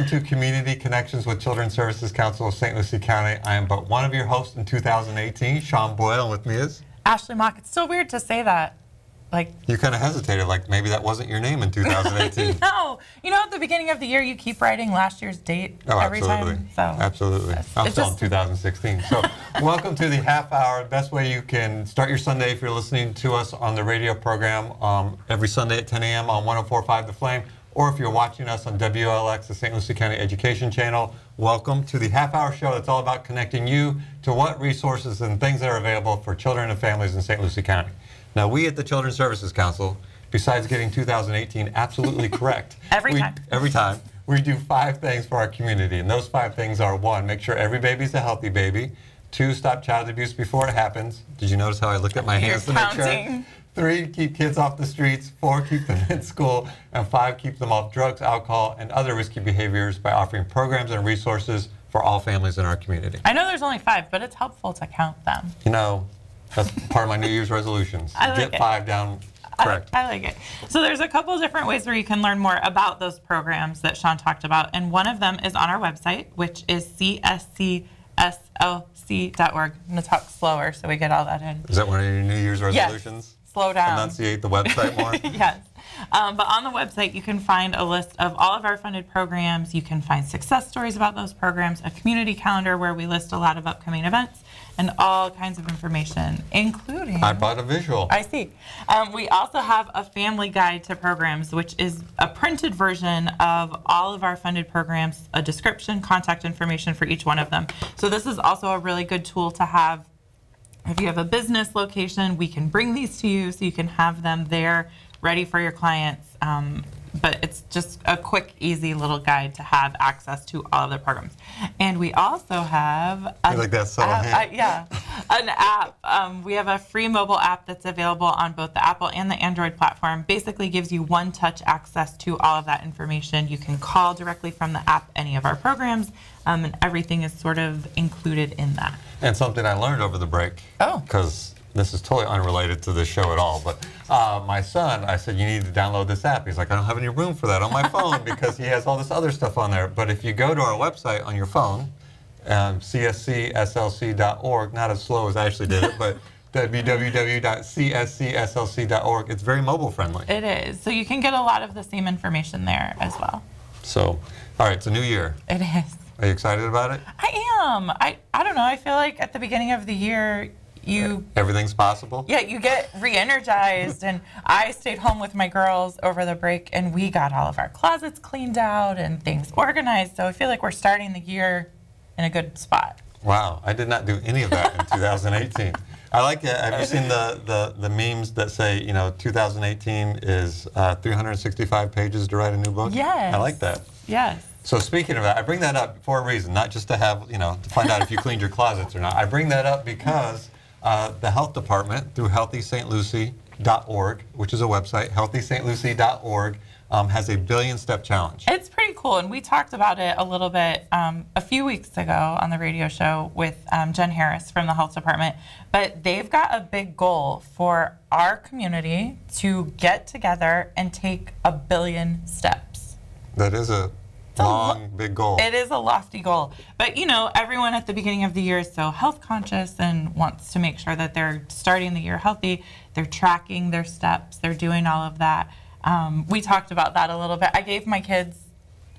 to Community Connections with Children's Services Council of St. Lucie County. I am but one of your hosts in 2018, Sean Boyle, and with me is Ashley Mock. It's so weird to say that. Like, you kind of hesitated, like maybe that wasn't your name in 2018. No, you know, at the beginning of the year, you keep writing last year's date every time. So absolutely. I'm still in 2016. So welcome to the half hour. Best way you can start your Sunday if you're listening to us on the radio program every Sunday at 10 a.m. on 104.5 The Flame, or if you're watching us on WLX, the St. Lucie County Education Channel. Welcome to the half hour show that's all about connecting you to what resources and things that are available for children and families in St. Lucie County. Now, we at the Children's Services Council, besides getting 2018 absolutely correct, every time, we do 5 things for our community. And those 5 things are: 1, make sure every baby's a healthy baby; 2, stop child abuse before it happens. Did you notice how I looked at my hands to make sure? 3, keep kids off the streets; 4, keep them in school; and 5, keep them off drugs, alcohol, and other risky behaviors by offering programs and resources for all families in our community. I know there's only 5, but it's helpful to count them. You know, that's part of my New Year's resolutions. I like Get 5 down correct. I like it. So there's a couple of different ways where you can learn more about those programs that Sean talked about, and one of them is on our website, which is cscslc.org. I'm going to talk slower so we get all that in. Is that one of your New Year's resolutions? Yes. Slow down. Enunciate the website more? Yes. But on the website, you can find a list of all of our funded programs. You can find success stories about those programs, a community calendar where we list a lot of upcoming events, and all kinds of information, including... I bought a visual. I see. We also have a family guide to programs, which is a printed version of all of our funded programs, a description, contact information for each one of them. So this is also a really good tool to have. If you have a business location, we can bring these to you so you can have them there ready for your clients. But it's just a quick, easy little guide to have access to all of the programs. And we also have an app. We have a free mobile app that's available on both the Apple and the Android platform. Basically gives you one-touch access to all of that information. You can call directly from the app any of our programs, and everything is sort of included in that. And something I learned over the break, because this is totally unrelated to this show at all, but my son, I said, you need to download this app. He's like, I don't have any room for that on my phone because he has all this other stuff on there. But if you go to our website on your phone, cscslc.org, not as slow as Ashley did it, but www.cscslc.org, it's very mobile friendly. It is. So you can get a lot of the same information there as well. So, all right, it's a new year. It is. Are you excited about it? I am. I don't know. I feel like at the beginning of the year, everything's possible? Yeah, you get re-energized, and I stayed home with my girls over the break, and we got all of our closets cleaned out and things organized, so I feel like we're starting the year in a good spot. Wow, I did not do any of that in 2018. I like it. Have you seen the memes that say, you know, 2018 is 365 pages to write a new book? Yes. I like that. Yes. So speaking of that, I bring that up for a reason, not just to have, you know, to find out if you cleaned your closets or not. I bring that up because the health department, through healthystlucie.org, which is a website, healthystlucie.org, has a billion-step challenge. It's pretty cool, and we talked about it a little bit a few weeks ago on the radio show with Jen Harris from the health department. But they've got a big goal for our community to get together and take 1 billion steps. That is a long, big goal. It is a lofty goal. But, you know, everyone at the beginning of the year is so health conscious and wants to make sure that they're starting the year healthy. They're tracking their steps. They're doing all of that. We talked about that a little bit. I gave my kids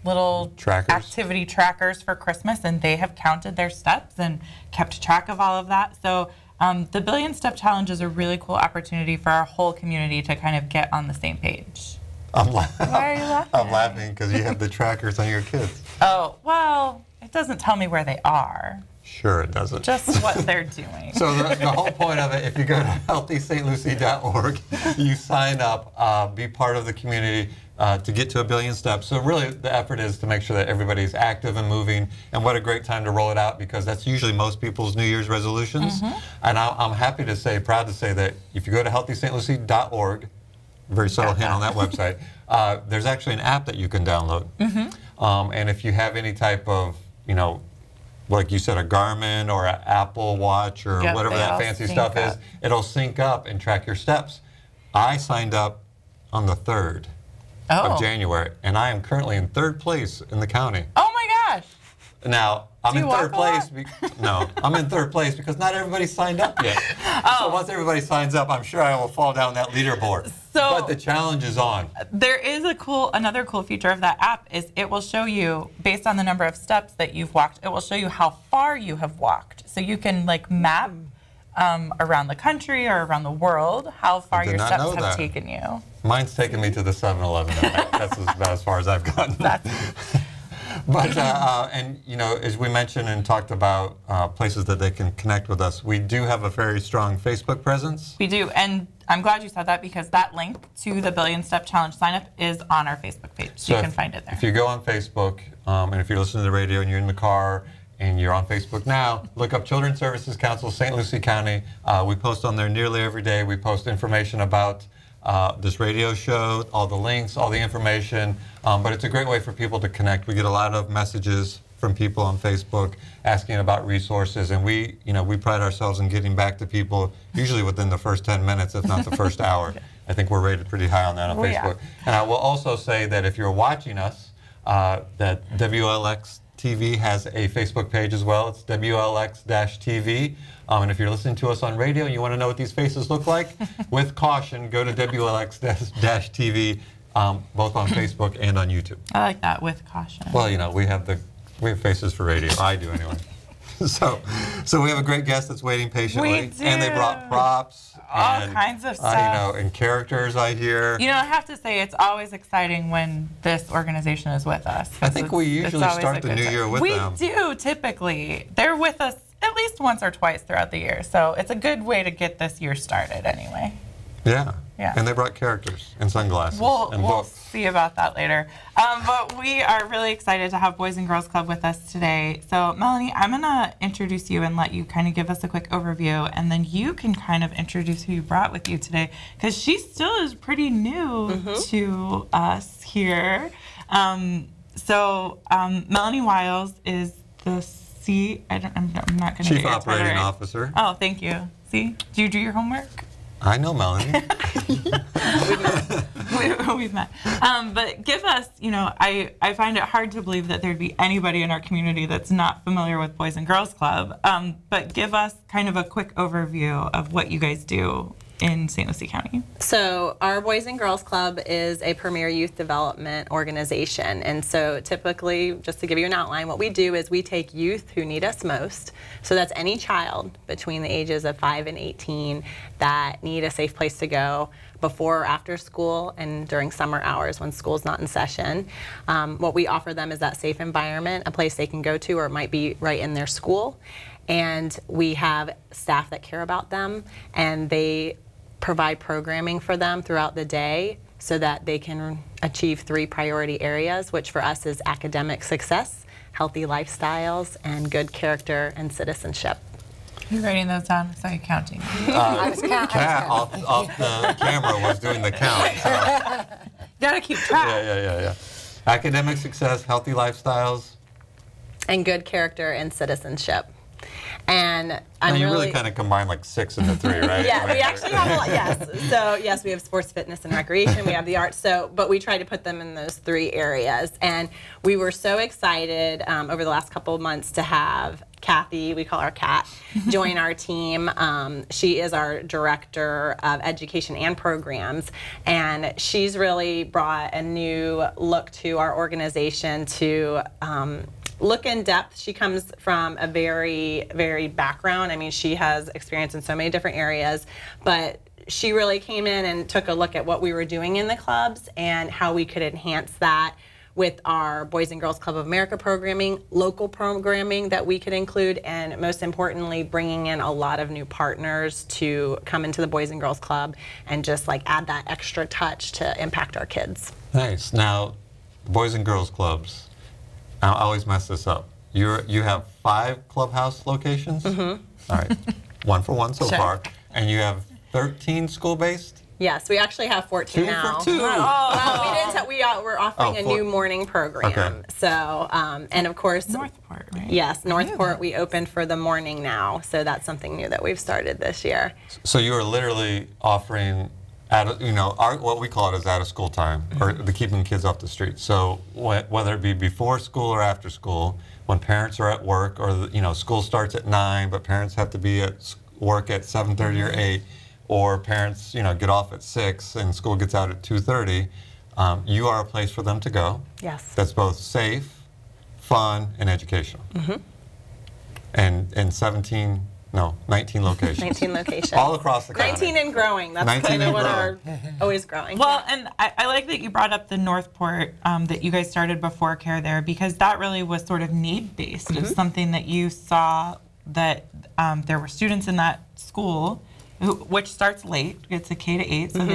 little activity trackers for Christmas, and they have counted their steps and kept track of all of that. So the Billion Step Challenge is a really cool opportunity for our whole community to kind of get on the same page. Why are you laughing? I'm laughing because you have the trackers on your kids. Oh, well, it doesn't tell me where they are. Sure it doesn't. Just what they're doing. So the whole point of it, if you go to healthystlucie.org, you sign up, be part of the community to get to 1 billion steps. So really the effort is to make sure that everybody's active and moving, and what a great time to roll it out, because that's usually most people's New Year's resolutions. And I'm happy to say, proud to say, that if you go to healthystlucie.org, very subtle hint on that website, there's actually an app that you can download. And if you have any type of, you know, like you said, a Garmin or an Apple Watch or whatever that fancy stuff is, it'll sync up and track your steps. I signed up on the 3rd. of January, and I am currently in 3rd place in the county. Oh my gosh. Now, I'm in 3rd place. No, I'm in 3rd place because not everybody signed up yet. So once everybody signs up, I'm sure I will fall down that leaderboard. But the challenge is on. There is another cool feature of that app is it will show you, based on the number of steps that you've walked, it will show you how far you have walked. So you can like map around the country or around the world how far your steps have taken you. Mine's taken me to the 7-Eleven. That's about as far as I've gotten. But, and you know, as we mentioned and talked about places that they can connect with us, we do have a very strong Facebook presence. We do, and I'm glad you said that because that link to the Billion Step Challenge sign up is on our Facebook page, so you can find it there. If you go on Facebook, and if you're listening to the radio and you're in the car and you're on Facebook now, look up Children's Services Council, St. Lucie County. We post on there nearly every day. We post information about this radio show, all the links, all the information, but it's a great way for people to connect. We get a lot of messages from people on Facebook asking about resources, and we pride ourselves in getting back to people usually within the first 10 minutes, if not the first hour. I think we're rated pretty high on that on Facebook. Yeah. And I will also say that if you're watching us, that WLX TV has a Facebook page as well. It's WLX-TV. And if you're listening to us on radio and you want to know what these faces look like, with caution, go to WLX-TV, both on Facebook and on YouTube. I like that, with caution. Well, you know, we have faces for radio. I do anyway. So we have a great guest that's waiting patiently. We do. And they brought props. All kinds of stuff. You know, and characters, I hear. You know, I have to say, it's always exciting when this organization is with us. I think we usually start the new year with them. We do, typically. They're with us at least once or twice throughout the year. So it's a good way to get this year started anyway. Yeah. And they brought characters and sunglasses and we'll books. See about that later. But we are really excited to have Boys and Girls Club with us today. So Melanie, I'm going to introduce you and let you kind of give us a quick overview, and then you can kind of introduce who you brought with you today, because she still is pretty new to us here. Melanie Wiles is the I'm not going to Chief Operating Officer. Oh, thank you. See? Do you do your homework? I know Melanie. We've met. But give us, you know, I find it hard to believe that there'd be anybody in our community that's not familiar with Boys and Girls Club. But give us kind of a quick overview of what you guys do in St. Lucie County. So our Boys and Girls Club is a premier youth development organization. And so typically, just to give you an outline, what we do is we take youth who need us most. So that's any child between the ages of 5 and 18 that need a safe place to go before or after school and during summer hours when school's not in session. What we offer them is that safe environment, a place they can go to, or it might be right in their school. And we have staff that care about them, and they provide programming for them throughout the day so that they can achieve 3 priority areas, which for us is academic success, healthy lifestyles, and good character and citizenship. You're writing those down? So you're counting. I was counting. Kat off the camera was doing the count. So. Gotta keep track. Yeah. Academic success, healthy lifestyles, and good character and citizenship. And you really kind of combine like 6 into 3, right? Yeah, we actually have a lot, yes. So yes, we have sports, fitness, and recreation. We have the arts. But we try to put them in those 3 areas. And we were so excited over the last couple of months to have Kathy, we call her Kat, join our team. She is our director of education and programs, and she's really brought a new look to our organization to look in depth. She comes from a very varied background. I mean, she has experience in so many different areas, but she really came in and took a look at what we were doing in the clubs and how we could enhance that with our Boys and Girls Club of America programming, local programming that we could include, and most importantly, bringing in a lot of new partners to come into the Boys and Girls Club and just like add that extra touch to impact our kids. Nice. Now, Boys and Girls Clubs, I always mess this up. You have 5 clubhouse locations? All right. 1 for 1 so far. And you have 13 school-based? Yes, we actually have 14 now. 2 for 2. We're offering a new morning program. Okay. So, and of course, Northport, right? Yes, Northport, we opened for the morning now. So that's something new that we've started this year. So you are literally offering what we call it is out of school time, or the keeping kids off the street. So whether it be before school or after school, when parents are at work, or school starts at 9, but parents have to be at work at 7:30 or 8, or parents get off at 6 and school gets out at 2:30, you are a place for them to go. Yes. That's both safe, fun, and educational. And 19 locations. 19 locations. All across the country. 19 and growing. That's kind of what our always growing. Well, and I like that you brought up the Northport that you guys started before care there, because that really was sort of need-based. It's something that you saw that there were students in that school which starts late. It's a K to 8, so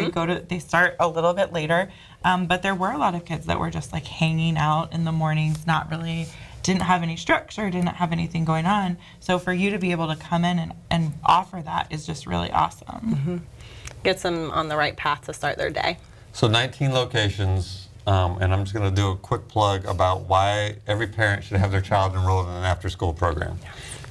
they start a little bit later. But there were a lot of kids that were just like hanging out in the mornings, didn't have any structure, didn't have anything going on. So for you to be able to come in and offer that is just really awesome. Gets them on the right path to start their day. So 19 locations, and I'm just going to do a quick plug about why every parent should have their child enrolled in an after-school program.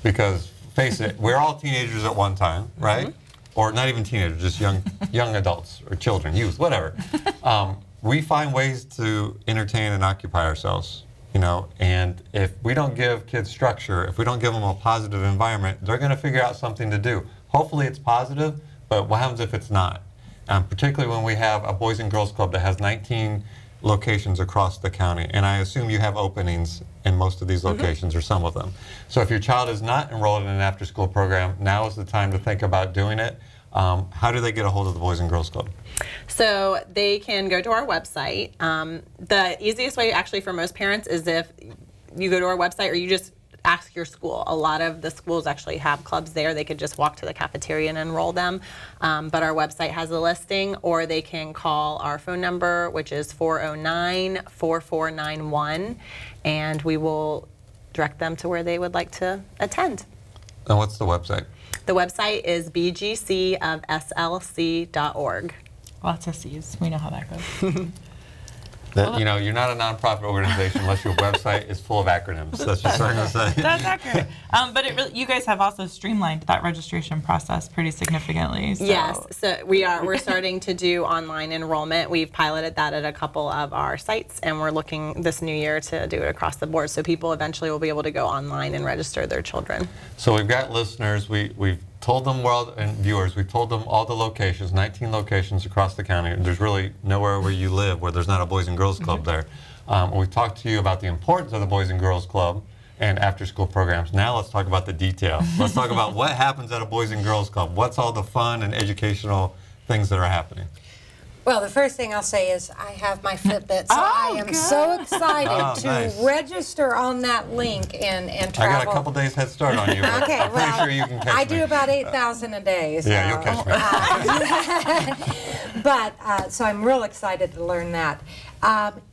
Because face it, we're all teenagers at one time, right? Or not even teenagers, just young adults or children, youth, whatever. We find ways to entertain and occupy ourselves. And if we don't give kids structure, if we don't give them a positive environment, they're going to figure out something to do. Hopefully it's positive, but what happens if it's not? Particularly when we have a Boys and Girls Club that has 19 locations across the county, and I assume you have openings in most of these locations or some of them. So if your child is not enrolled in an after-school program, now is the time to think about doing it. How do they get a hold of the Boys and Girls Club? So they can go to our website. The easiest way actually for most parents is if you go to our website or you just ask your school. A lot of the schools actually have clubs there. They could just walk to the cafeteria and enroll them. But our website has a listing, or they can call our phone number, which is 409-4491, and we will direct them to where they would like to attend. And what's the website? The website is bgcofslc.org. Lots of C's. We know how that goes. You're not a nonprofit organization unless your website is full of acronyms. That's just what I'm going to say. That's accurate. But you guys have also streamlined that registration process pretty significantly. So. Yes. So we're starting to do online enrollment. We've piloted that at a couple of our sites, and we're looking this new year to do it across the board. So people eventually will be able to go online and register their children. So we've got listeners. We've told them and viewers, we told them all the locations, 19 locations across the county. There's really nowhere where you live where there's not a Boys and Girls Club there. We've talked to you about the importance of the Boys and Girls Club and after-school programs. Now let's talk about the detail. Let's talk about what happens at a Boys and Girls Club. What's all the fun and educational things that are happening? Well, the first thing I'll say is I have my Fitbit, so I am so excited to register on that link and travel. I got a couple days head start on you. Okay, I'm pretty sure you can catch me. I do about 8,000 a day. So. Yeah, you'll catch me. So I'm real excited to learn that.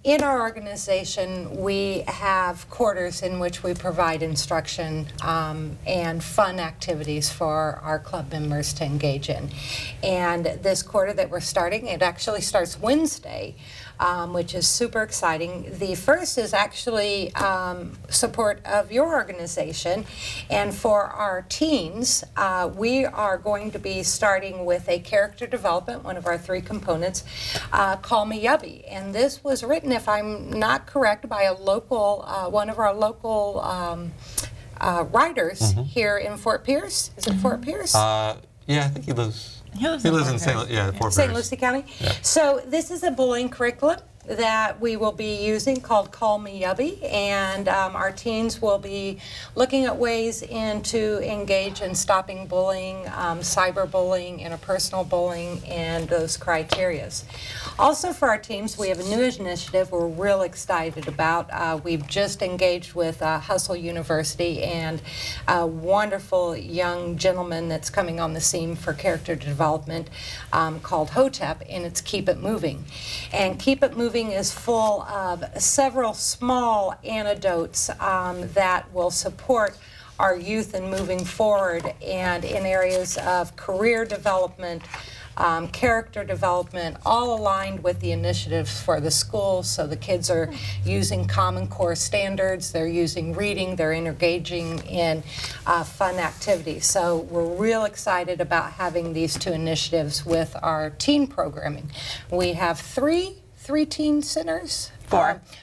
In our organization, we have quarters in which we provide instruction and fun activities for our club members to engage in. And this quarter that we're starting, it actually starts Wednesday, which is super exciting. The first is actually support of your organization. And for our teens, we are going to be starting with a character development, one of our 3 components, Call Me Yubby. And this was written, if I'm not correct, by a local, one of our local writers here in Fort Pierce. Is it Fort Pierce? Yeah, I think he lives in Fort Pierce. St. Lucie County. Yeah. So this is a bullying curriculum that we will be using called Call Me Yubby, and our teens will be looking at ways to engage in stopping bullying, cyberbullying, interpersonal bullying, and those criterias. Also for our teams, we have a new initiative we're real excited about. We've just engaged with Hustle University and a wonderful young gentleman that's coming on the scene for character development called Hotep, and it's Keep It Moving. And Keep It Moving is full of several small antidotes that will support our youth in moving forward and in areas of career development, character development, all aligned with the initiatives for the school. So the kids are using Common Core standards, they're using reading, they're engaging in fun activities. So we're real excited about having these two initiatives with our teen programming. We have three teen centers?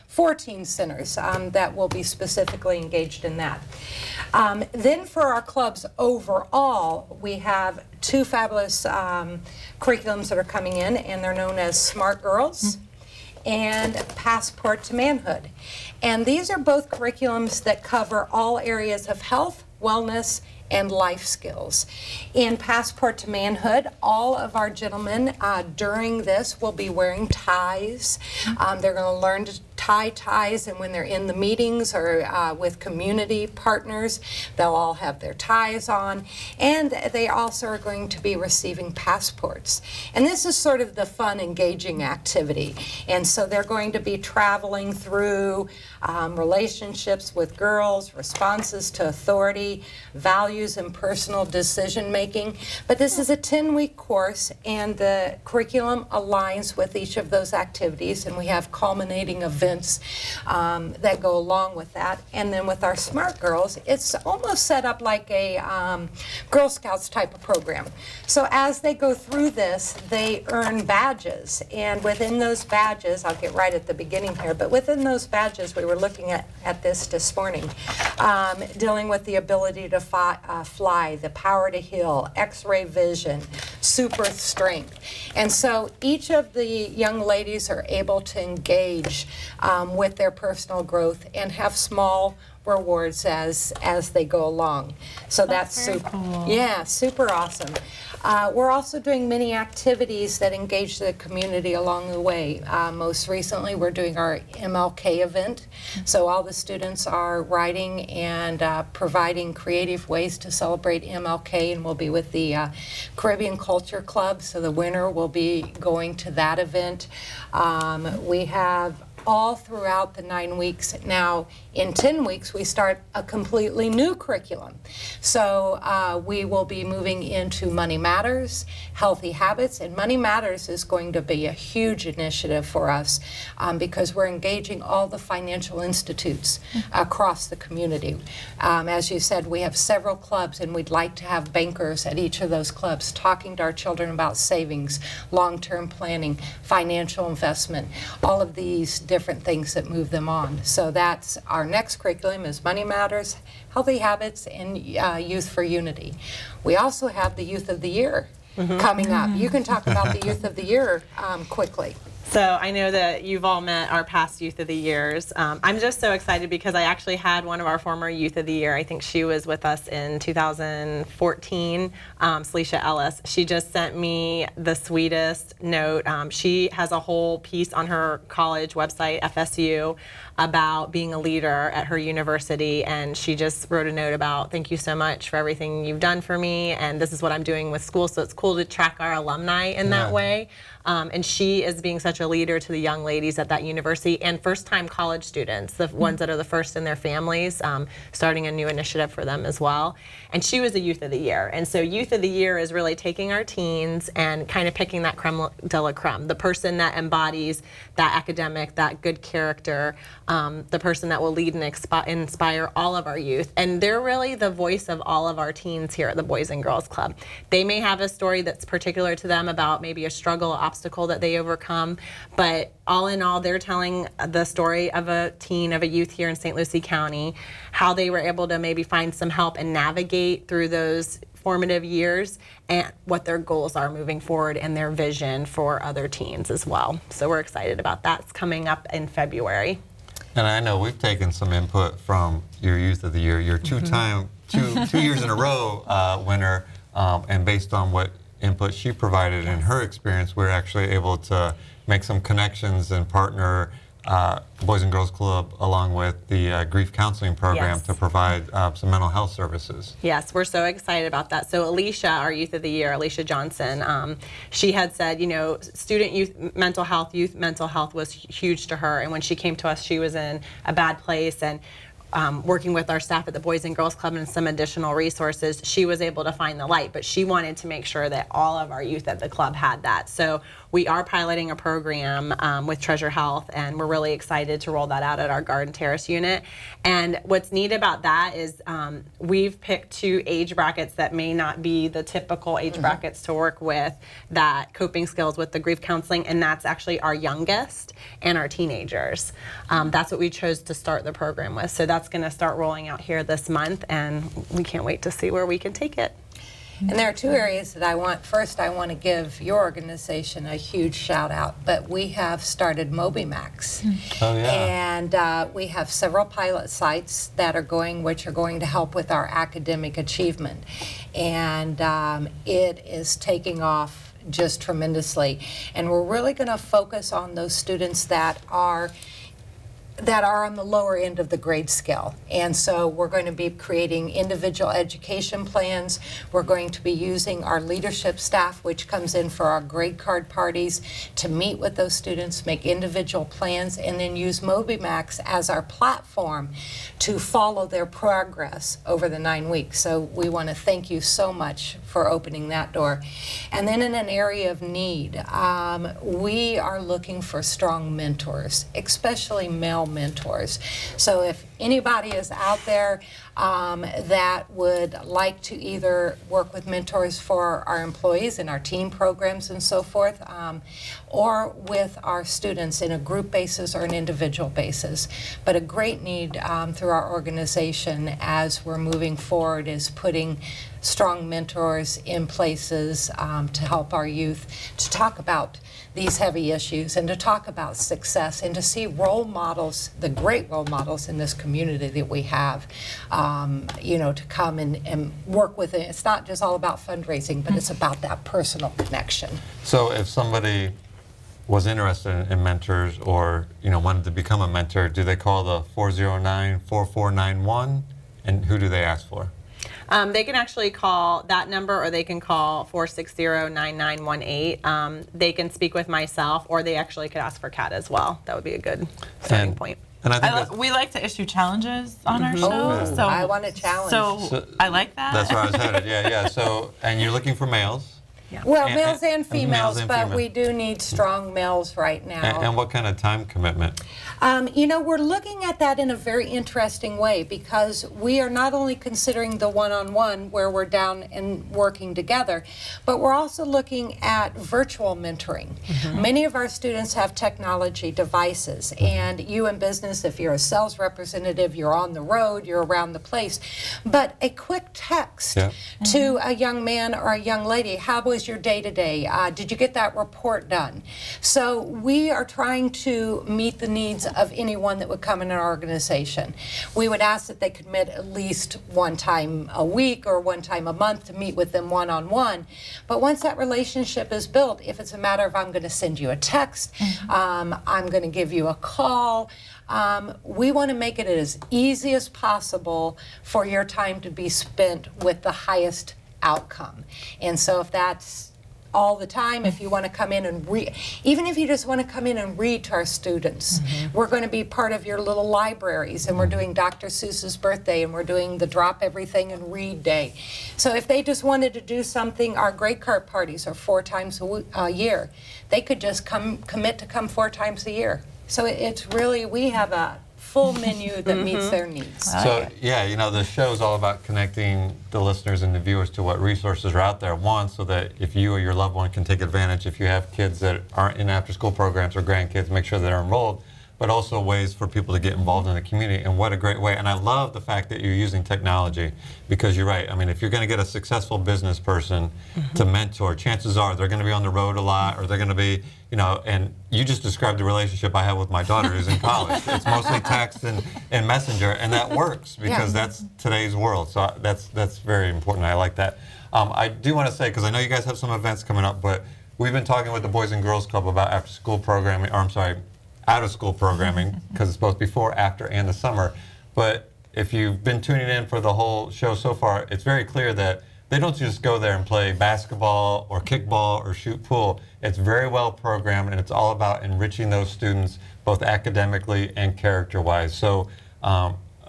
Four teen centers that will be specifically engaged in that. Then for our clubs overall, we have two fabulous curriculums that are coming in, and they're known as Smart Girls and Passport to Manhood. And these are both curriculums that cover all areas of health, wellness, and life skills. In Passport to Manhood, all of our gentlemen during this will be wearing ties. They're going to learn to tie ties, and when they're in the meetings or with community partners, they'll all have their ties on. And they also are going to be receiving passports. And this is sort of the fun, engaging activity. And so they're going to be traveling through relationships with girls, responses to authority, values and personal decision making. But this is a 10-week course, and the curriculum aligns with each of those activities, and we have culminating events that go along with that. And then with our Smart Girls, it's almost set up like a Girl Scouts type of program. So as they go through this, they earn badges, and within those badges, I'll get right at the beginning here, but within those badges, we were looking at this morning, dealing with the ability to fly, the power to heal, x-ray vision, super strength. And so each of the young ladies are able to engage with their personal growth and have small rewards as they go along. So that's super cool. Yeah, super awesome. We're also doing many activities that engage the community along the way. Most recently, we're doing our MLK event. So all the students are writing and providing creative ways to celebrate MLK, and we'll be with the Caribbean Culture Club. So the winner will be going to that event. We have all throughout the 9 weeks. Now, in 10 weeks, we start a completely new curriculum. So we will be moving into Money Matters, Healthy Habits, and Money Matters is going to be a huge initiative for us because we're engaging all the financial institutes across the community. As you said, we have several clubs, and we'd like to have bankers at each of those clubs talking to our children about savings, long-term planning, financial investment, all of these different things that move them on. So that's our next curriculum is Money Matters, Healthy Habits, and Youth for Unity. We also have the Youth of the Year coming up. You can talk about the Youth of the Year quickly. So I know that you've all met our past Youth of the Years. I'm just so excited because I actually had one of our former Youth of the Year. I think she was with us in 2014, Celicia Ellis. She just sent me the sweetest note. She has a whole piece on her college website, FSU, about being a leader at her university, and she just wrote a note about, thank you so much for everything you've done for me, and this is what I'm doing with school. So it's cool to track our alumni in that way. And she is being such a leader to the young ladies at that university and first-time college students, the ones that are the first in their families, starting a new initiative for them as well. And she was a Youth of the Year. And so Youth of the Year is really taking our teens and kind of picking that creme de la creme, the person that embodies that academic, that good character, the person that will lead and inspire all of our youth. And they're really the voice of all of our teens here at the Boys and Girls Club. They may have a story that's particular to them about maybe a struggle, obstacle that they overcome, but all in all, they're telling the story of a teen, of a youth here in St. Lucie County, how they were able to maybe find some help and navigate through those formative years and what their goals are moving forward and their vision for other teens as well. So we're excited about that. It's coming up in February. And I know we've taken some input from your Youth of the Year, your two years in a row winner, and based on what input she provided in her experience, we're actually able to make some connections and partner Boys and Girls Club along with the grief counseling program to provide some mental health services. Yes, we're so excited about that. So Alicia, our Youth of the Year, Alicia Johnson, she had said, you know, student youth mental health was huge to her, and when she came to us, she was in a bad place, and working with our staff at the Boys and Girls Club and some additional resources, she was able to find the light, but she wanted to make sure that all of our youth at the club had that. So we are piloting a program with Treasure Health, and we're really excited to roll that out at our Garden Terrace unit. And what's neat about that is we've picked 2 age brackets that may not be the typical age brackets to work with, that coping skills with the grief counseling, and that's actually our youngest and our teenagers. That's what we chose to start the program with. So that's going to start rolling out here this month, and we can't wait to see where we can take it. And there are 2 areas that I want. First, I want to give your organization a huge shout out, but we have started MobyMax. Oh, yeah. And we have several pilot sites that are going, which are going to help with our academic achievement. And it is taking off just tremendously. And we're really going to focus on those students that are on the lower end of the grade scale. And so we're going to be creating individual education plans. We're going to be using our leadership staff, which comes in for our grade card parties, to meet with those students, make individual plans, and then use MobyMax as our platform to follow their progress over the 9 weeks. So we want to thank you so much for opening that door. And then in an area of need, we are looking for strong mentors, especially male mentors. So if anybody is out there that would like to either work with mentors for our employees in our team programs and so forth, or with our students in a group basis or an individual basis. But a great need through our organization as we're moving forward is putting strong mentors in places to help our youth to talk about these heavy issues and to talk about success and to see role models, the great role models in this community that we have, you know, to come and work with it. It's not just all about fundraising, but it's about that personal connection. So if somebody was interested in mentors or, you know, wanted to become a mentor, do they call the 409-4491? And who do they ask for? They can actually call that number, or they can call 460-9918. They can speak with myself, or they actually could ask for Kat as well. That would be a good starting point. And I think we like to issue challenges on our show. Oh, so I want a challenge. So I like that. That's where I was headed. Yeah, yeah. So, and you're looking for males. Yeah. Well, males and females, males and but females. we do need strong males right now. And what kind of time commitment? You know, we're looking at that in a very interesting way, because we are not only considering the one-on-one where we're down and working together, but we're also looking at virtual mentoring. Many of our students have technology devices, and you in business, if you're a sales representative, you're on the road, you're around the place, but a quick text to a young man or a young lady, how was your day today? Did you get that report done? So we are trying to meet the needs of anyone that would come in our organization. We would ask that they commit at least one time a week or one time a month to meet with them one-on-one. But once that relationship is built, if it's a matter of I'm going to send you a text, I'm going to give you a call, we want to make it as easy as possible for your time to be spent with the highest outcome. And so if that's all the time, if you want to come in and read, even if you just want to come in and read to our students, we're going to be part of your little libraries, and we're doing Dr. Seuss's birthday, and we're doing the Drop Everything and Read Day. So if they just wanted to do something, our grade card parties are 4 times a year. They could just commit to come 4 times a year. So it's really, we have a full menu that meets their needs. So, yeah, you know, the show is all about connecting the listeners and the viewers to what resources are out there. One, so that if you or your loved one can take advantage, if you have kids that aren't in after-school programs or grandkids, make sure that they're enrolled, but also ways for people to get involved in the community. And what a great way. And I love the fact that you're using technology, because you're right. I mean, if you're going to get a successful business person to mentor, chances are they're going to be on the road a lot, or they're going to be, you know, and you just described the relationship I have with my daughter who's in college. It's mostly text and messenger, and that works because that's today's world. So that's very important. I like that. I do want to say, because I know you guys have some events coming up, but we've been talking with the Boys and Girls Club about after-school programming, or I'm sorry, out-of-school programming, because it's both before, after, and the summer. But if you've been tuning in for the whole show so far, it's very clear that they don't just go there and play basketball or kickball or shoot pool. It's very well programmed, and it's all about enriching those students both academically and character-wise. So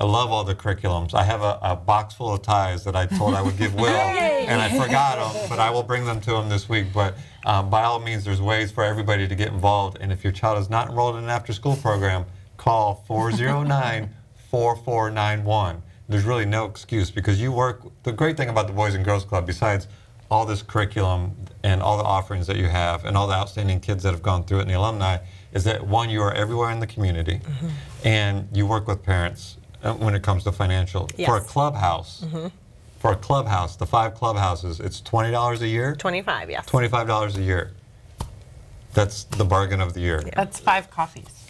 I love all the curriculums. I have a box full of ties that I told I would give Will, and I forgot them, but I will bring them to him this week. But by all means, there's ways for everybody to get involved. And if your child is not enrolled in an after-school program, call 409-4491. There's really no excuse because you work. The great thing about the Boys and Girls Club, besides all this curriculum and all the offerings that you have and all the outstanding kids that have gone through it and the alumni, is that one, you are everywhere in the community, and you work with parents when it comes to financial. Yes. For a clubhouse, the 5 clubhouses, it's $20 a year? 25, yes. $25 a year. That's the bargain of the year. Yeah. That's 5 coffees.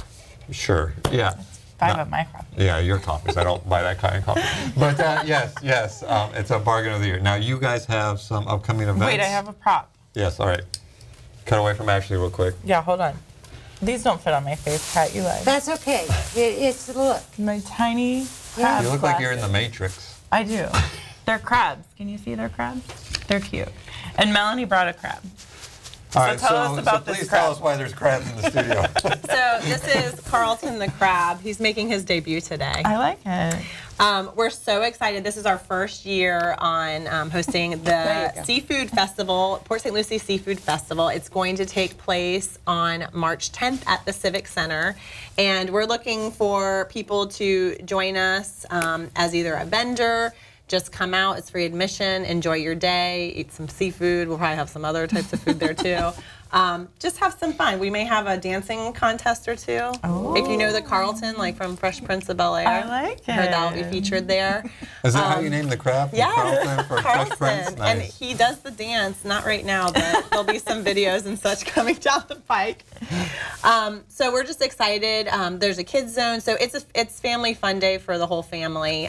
Sure, yeah. 5 of my coffees. Yeah, your coffees. I don't buy that kind of coffee. But yes, it's a bargain of the year. Now, you guys have some upcoming events. Wait, I have a prop. Yes, all right. Cut away from Ashley real quick. Yeah, hold on. These don't fit on my face, Kat. You lied. That's okay. It's the look. My tiny crab You look like glasses. you're in the Matrix. I do. They're crabs. Can you see they're crabs? They're cute. And Melanie brought a crab. All right, tell us about this please crab. tell us why there's crabs in the studio. So this is Carlton the crab. He's making his debut today. I like it. We're so excited. This is our first year on hosting the Seafood Festival, Port St. Lucie Seafood Festival. It's going to take place on March 10th at the Civic Center. And we're looking for people to join us as either a vendor. Just come out, it's free admission, enjoy your day, eat some seafood. We'll probably have some other types of food there too. Just have some fun. We may have a dancing contest or two. Oh. If you know the Carlton, like from Fresh Prince of Bel-Air. I like it. Heard that'll be featured there. Is that how you name the crab? Yeah, Carlton for Fresh Prince? And Nice. he does the dance, not right now, but there'll be some videos and such coming down the pike. So we're just excited. There's a kids zone, so it's family fun day for the whole family.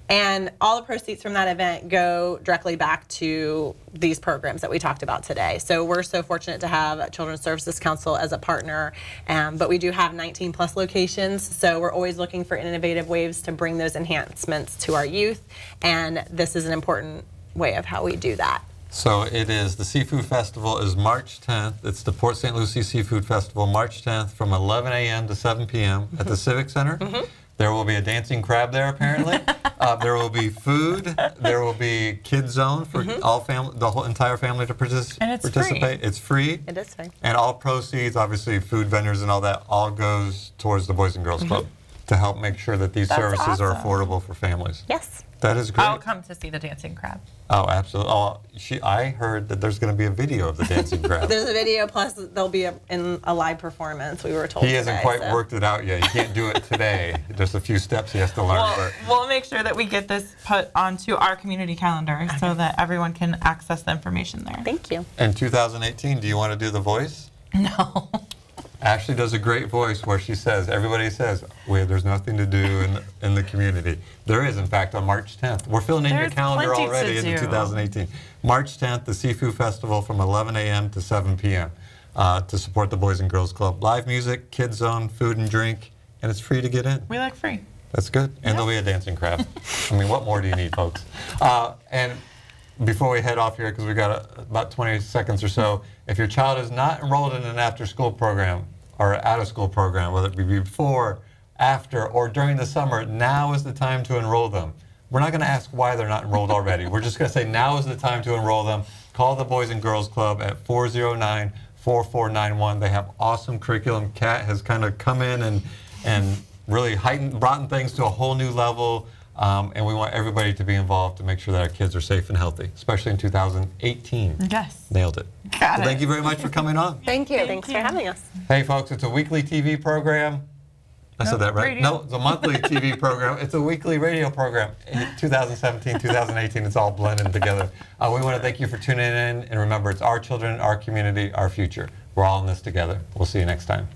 And all the proceeds from that event go directly back to these programs that we talked about today. So we're so fortunate to have Children's Services Council as a partner, but we do have 19 plus locations, so we're always looking for innovative ways to bring those enhancements to our youth, and this is an important way of how we do that. So it is, the Seafood Festival is March 10th. It's the Port St. Lucie Seafood Festival, March 10th from 11 a.m. to 7 p.m. at the Civic Center. There will be a dancing crab there, apparently. There will be food. There will be kids zone for all family, the whole entire family to participate. Free. It's free. It is free. And all proceeds, obviously food vendors and all that, all goes towards the Boys and Girls Club to help make sure that these services are affordable for families. Yes. That is great. I'll come to see the dancing crab. Oh, absolutely. Oh, I heard that there's going to be a video of the dancing crab. There's a video, plus there'll be in a live performance, we were told He hasn't quite worked it out yet. He can't do it today. There's a few steps he has to learn. We'll make sure that we get this put onto our community calendar so that everyone can access the information there. Thank you. In 2018, do you want to do the voice? No. Ashley does a great voice where she says, everybody says, well, there's nothing to do in the community. There is, in fact, on March 10th. We're filling in your calendar already into 2018. March 10th, the Seafood Festival from 11 a.m. to 7 p.m. To support the Boys and Girls Club. Live music, kids zone, food and drink, and it's free to get in. We like free. That's good. And there'll be a dancing crab. I mean, what more do you need, folks? And before we head off here, because we've got about 20 seconds or so, if your child is not enrolled in an after-school program or out-of-school program, whether it be before, after, or during the summer, now is the time to enroll them. We're not going to ask why they're not enrolled already. We're just going to say now is the time to enroll them. Call the Boys and Girls Club at 409-4491. They have awesome curriculum. Kat has kind of come in and really brought things to a whole new level. And we want everybody to be involved to make sure that our kids are safe and healthy, especially in 2018. Yes. Nailed it. Got it. Thank you very much for coming on. Thank you. Thanks for having us. Hey, folks, it's a weekly TV program. I said that right? radio. No, it's a monthly TV program. It's a weekly radio program. In 2017, 2018, it's all blended together. We want to thank you for tuning in. And remember, it's our children, our community, our future. We're all in this together. We'll see you next time.